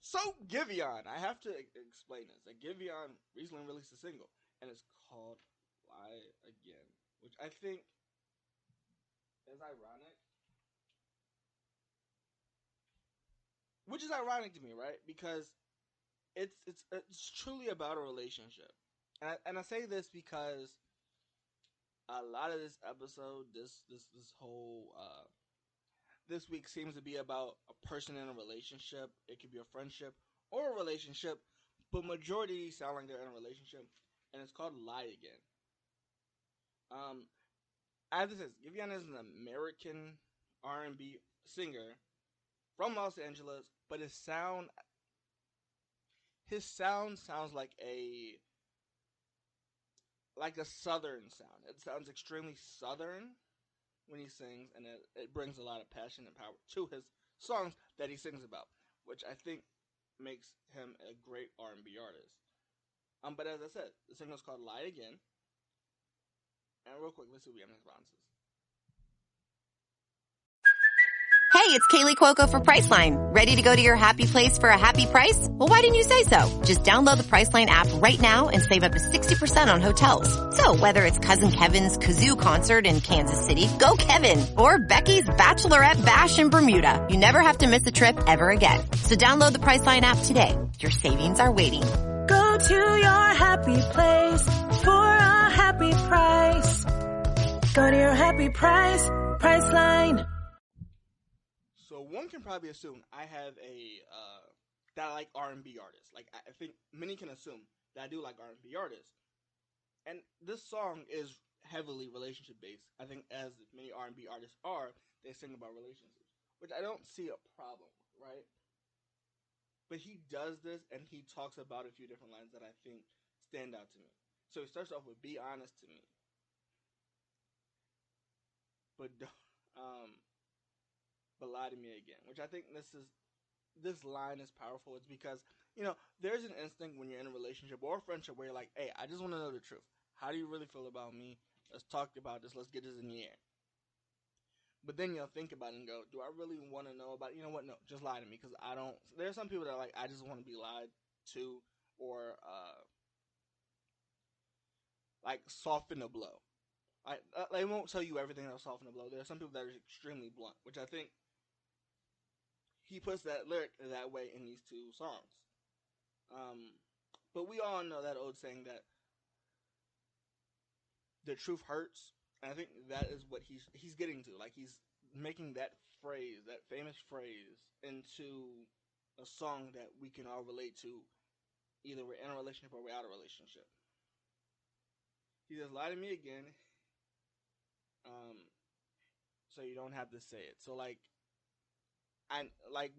So Giveon, I have to explain this. That Giveon recently released a single, and it's called "Lie Again," which I think is ironic. Which is ironic to me, right? Because it's truly about a relationship, and I say this because a lot of this episode, this whole this week seems to be about a person in a relationship. It could be a friendship or a relationship, but majority sound like they're in a relationship, and it's called "Lie Again." Um, as it says, Giveon is an American R&B singer from Los Angeles, but his sound sounds like a southern sound. It sounds extremely southern when he sings, and it brings a lot of passion and power to his songs that he sings about, which I think makes him a great R&B artist. But as I said, the single is called "Lie Again," and real quick, let's see what Yami's responses. Hey, it's Kaylee Cuoco for Priceline. Ready to go to your happy place for a happy price? Well, why didn't you say so? Just download the Priceline app right now and save up to 60% on hotels. So whether it's Cousin Kevin's Kazoo Concert in Kansas City, go Kevin, or Becky's Bachelorette Bash in Bermuda, you never have to miss a trip ever again. So download the Priceline app today. Your savings are waiting. Go to your happy place for a happy price. Go to your happy price, Priceline. So one can probably assume I have that I like R&B artists. Like I think many can assume that I do like R&B artists, and this song is heavily relationship based. I think as many R&B artists are, they sing about relationships, which I don't see a problem with, right? But he does this, and he talks about a few different lines that I think stand out to me. So he starts off with "Be honest to me," but but lie to me again, which I think this line is powerful. It's because there's an instinct when you're in a relationship or a friendship where you're like, hey, I just want to know the truth. How do you really feel about me? Let's talk about this. Let's get this in the air. But then you'll think about it and go, do I really want to know about it? You know what? No, just lie to me, because I don't. There are some people that are like, I just want to be lied to, or like soften the blow. They won't tell you everything that'll soften the blow. There are some people that are extremely blunt, which I think he puts that lyric that way in these two songs. But we all know that old saying that the truth hurts, and I think that is what he's getting to. Like he's making that phrase, that famous phrase, into a song that we can all relate to. Either we're in a relationship or we're out of a relationship. He says, "Lie to me again, so you don't have to say it." So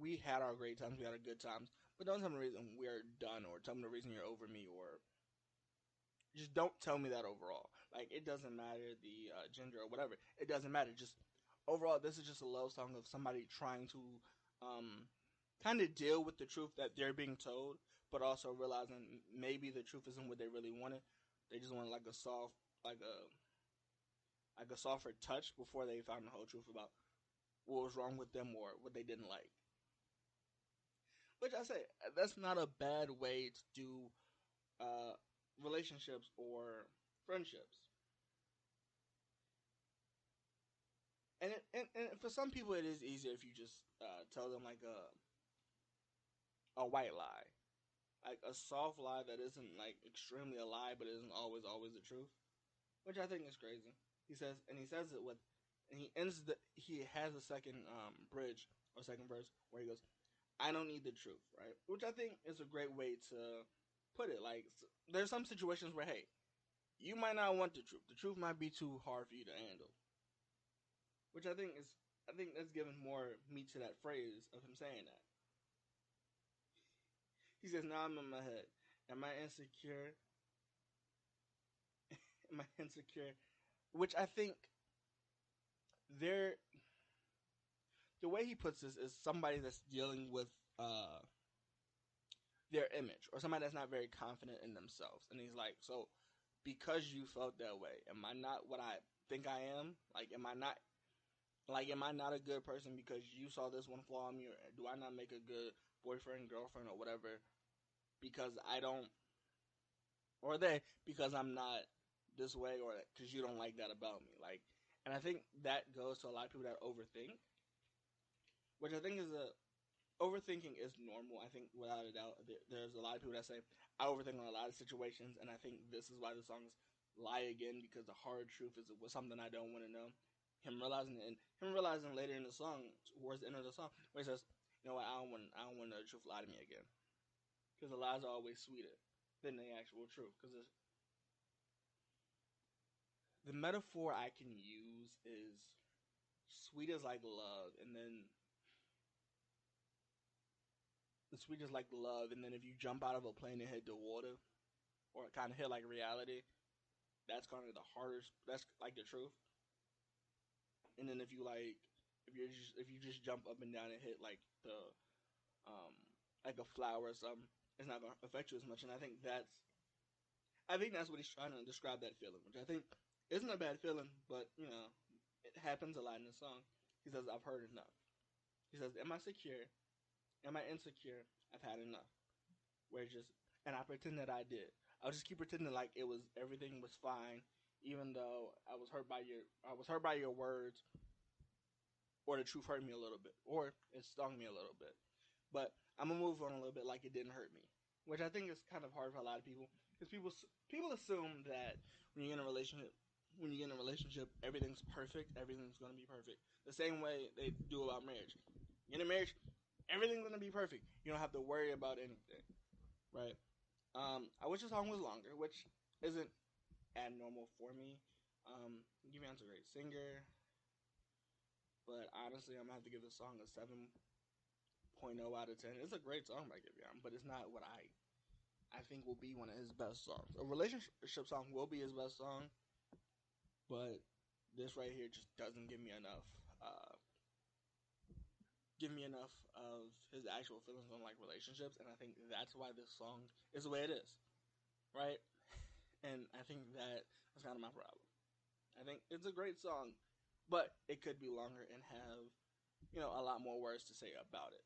we had our great times, we had our good times, but don't tell me the reason we're done, or tell me the reason you're over me, or just don't tell me that overall. Like, it doesn't matter the gender or whatever. It doesn't matter. Just overall, this is just a love song of somebody trying to kind of deal with the truth that they're being told, but also realizing maybe the truth isn't what they really wanted. They just wanted like a soft, like a softer touch before they found the whole truth about what was wrong with them or what they didn't like. Which I say, that's not a bad way to do relationships or friendships. And for some people, it is easier if you just tell them like a white lie, like a soft lie that isn't like extremely a lie, but isn't always the truth, which I think is crazy. He says it with, and he has a second bridge or second verse where he goes, "I don't need the truth," right? Which I think is a great way to put it. Like, there's some situations where, hey, you might not want the truth. The truth might be too hard for you to handle. Which I think that's giving more meat to that phrase of him saying that. He says, "Now I'm in my head. Am I insecure? Am I insecure?" Which I think there, the way he puts this is somebody that's dealing with their image, or somebody that's not very confident in themselves, and he's like, so because you felt that way, am I not what I think I am? Like, am I not Like, am I not a good person because you saw this one flaw in me, or do I not make a good boyfriend, girlfriend, or whatever because I don't, or they because I'm not this way, or because you don't like that about me? Like, and I think that goes to a lot of people that overthink, which I think is a overthinking is normal. I think without a doubt, there's a lot of people that say I overthink on a lot of situations, and I think this is why the songs lie again because the hard truth is was something I don't want to know. Him realizing it, and him realizing later in the song, towards the end of the song, where he says, "You know what? I don't want the truth lie to me again because the lies are always sweeter than the actual truth." Because the metaphor I can use is sweet is like love, and then the sweet is like love, and then if you jump out of a plane and hit the water, or kind of hit like reality, that's kind of the hardest. That's like the truth. And then if you just jump up and down and hit like the um like a flower or something, it's not gonna affect you as much. And I think that's what he's trying to describe that feeling, which I think isn't a bad feeling, but you know it happens a lot in the song. He says, "I've heard enough." He says, "Am I secure? Am I insecure? I've had enough." Where it's just and I pretend that I did. I'll just keep pretending like it was everything was fine, even though I was hurt by your words, or the truth hurt me a little bit, or it stung me a little bit. But I'm gonna move on a little bit like it didn't hurt me, which I think is kind of hard for a lot of people because people assume that when you're in a relationship, everything's perfect, everything's gonna be perfect. The same way they do about marriage. In a marriage, everything's gonna be perfect. You don't have to worry about anything, right? I wish the song was longer, which isn't abnormal for me. Giveon's a great singer, but honestly, I'm gonna have to give the song a 7.0 out of 10. It's a great song by Giveon, but it's not what I think will be one of his best songs. A relationship song will be his best song, but this right here just doesn't give me enough of his actual feelings on like relationships, and I think that's why this song is the way it is, right? And I think that's kind of my problem. I think it's a great song, but it could be longer and have a lot more words to say about it.